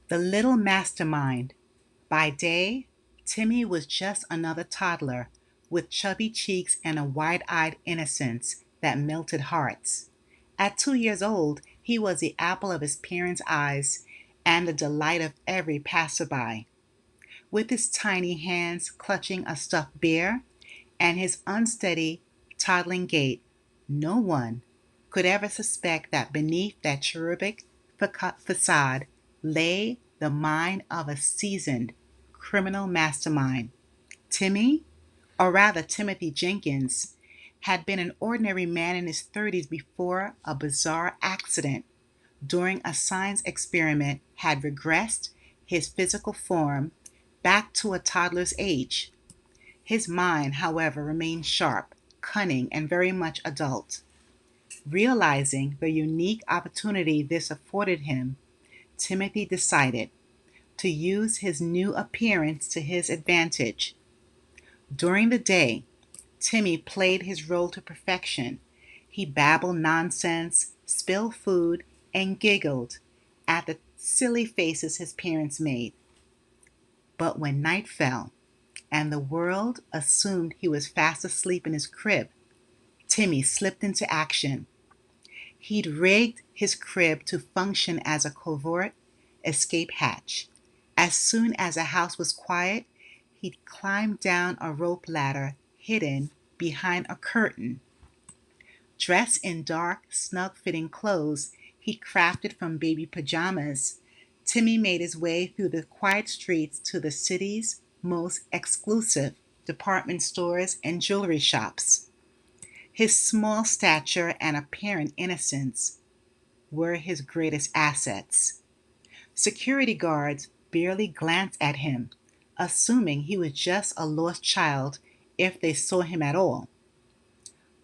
The Little Mastermind. By day, Timmy was just another toddler with chubby cheeks and a wide-eyed innocence that melted hearts. At 2 years old, he was the apple of his parents' eyes and the delight of every passerby. With his tiny hands clutching a stuffed bear and his unsteady, toddling gait, no one could ever suspect that beneath that cherubic facade lay the mind of a seasoned criminal mastermind. Timmy, or rather Timothy Jenkins, had been an ordinary man in his 30s before a bizarre accident during a science experiment had regressed his physical form back to a toddler's age. His mind, however, remained sharp, cunning, and very much adult. Realizing the unique opportunity this afforded him, Timothy decided to use his new appearance to his advantage. During the day, Timmy played his role to perfection. He babbled nonsense, spilled food, and giggled at the silly faces his parents made. But when night fell and the world assumed he was fast asleep in his crib, Timmy slipped into action. He'd rigged his crib to function as a covert escape hatch. As soon as the house was quiet, he'd climb down a rope ladder hidden behind a curtain. Dressed in dark, snug-fitting clothes he'd crafted from baby pajamas, Timmy made his way through the quiet streets to the city's most exclusive department stores and jewelry shops. His small stature and apparent innocence were his greatest assets. Security guards barely glanced at him, assuming he was just a lost child if they saw him at all.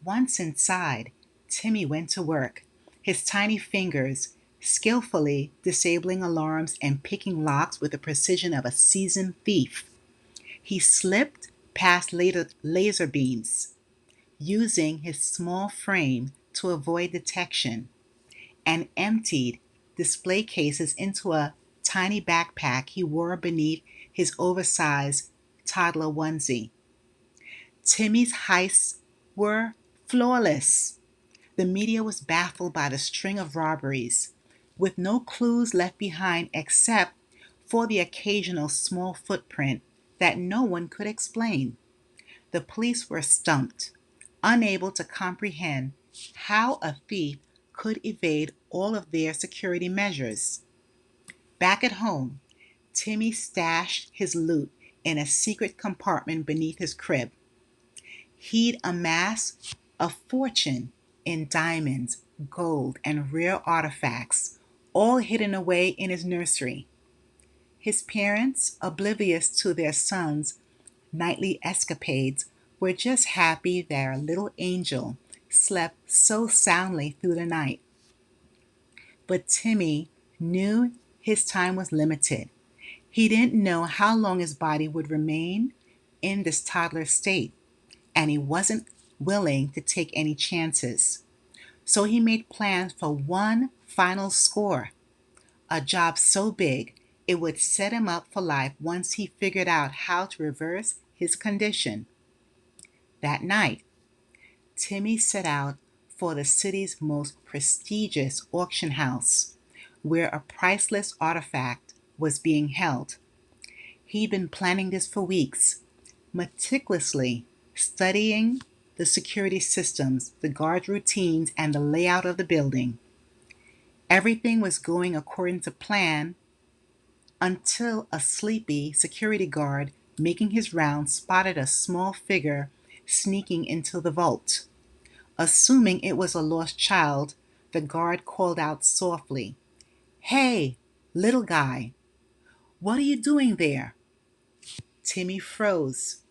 Once inside, Timmy went to work, his tiny fingers skillfully disabling alarms and picking locks with the precision of a seasoned thief. He slipped past laser beams, using his small frame to avoid detection, and emptied display cases into a tiny backpack he wore beneath his oversized toddler onesie. Timmy's heists were flawless. The media was baffled by the string of robberies, with no clues left behind except for the occasional small footprint that no one could explain. The police were stumped, unable to comprehend how a thief could evade all of their security measures. Back at home, Timmy stashed his loot in a secret compartment beneath his crib. He'd amassed a fortune in diamonds, gold, and rare artifacts, all hidden away in his nursery. His parents, oblivious to their son's nightly escapades, were just happy their little angel slept so soundly through the night. But Timmy knew his time was limited. He didn't know how long his body would remain in this toddler state, and he wasn't willing to take any chances. So he made plans for one final score, a job so big it would set him up for life once he figured out how to reverse his condition. That night, Timmy set out for the city's most prestigious auction house, where a priceless artifact was being held. He'd been planning this for weeks, meticulously studying the security systems, the guard routines, and the layout of the building. Everything was going according to plan until a sleepy security guard making his rounds spotted a small figure sneaking into the vault. Assuming it was a lost child, the guard called out softly, "Hey, little guy, what are you doing there?" Timmy froze,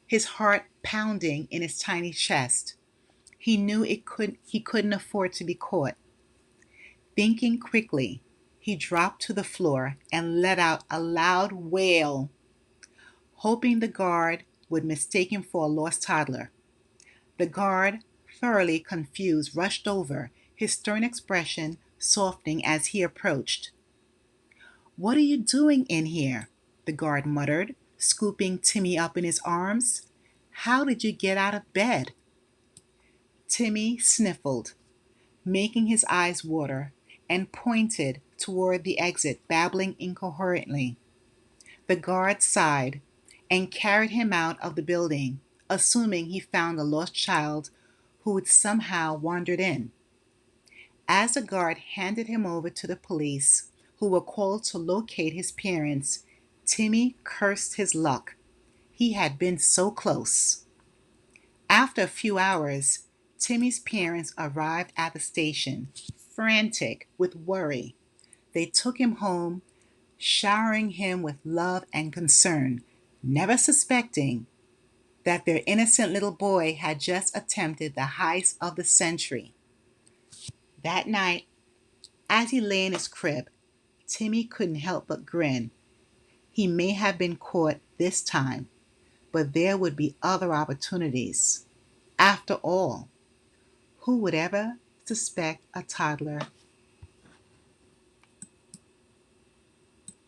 his heart pounding in his tiny chest. He knew he couldn't afford to be caught. Thinking quickly, he dropped to the floor and let out a loud wail, hoping the guard would mistake him for a lost toddler. The guard, thoroughly confused, rushed over, his stern expression softening as he approached. "What are you doing in here?" the guard muttered, scooping Timmy up in his arms. "How did you get out of bed?" Timmy sniffled, making his eyes water, and pointed toward the exit, babbling incoherently. The guard sighed and carried him out of the building, assuming he found the lost child who had somehow wandered in. As the guard handed him over to the police, who were called to locate his parents, Timmy cursed his luck. He had been so close. After a few hours, Timmy's parents arrived at the station, frantic with worry. They took him home, showering him with love and concern, never suspecting that their innocent little boy had just attempted the heist of the century. That night, as he lay in his crib, Timmy couldn't help but grin. He may have been caught this time, but there would be other opportunities. After all, who would ever suspect a toddler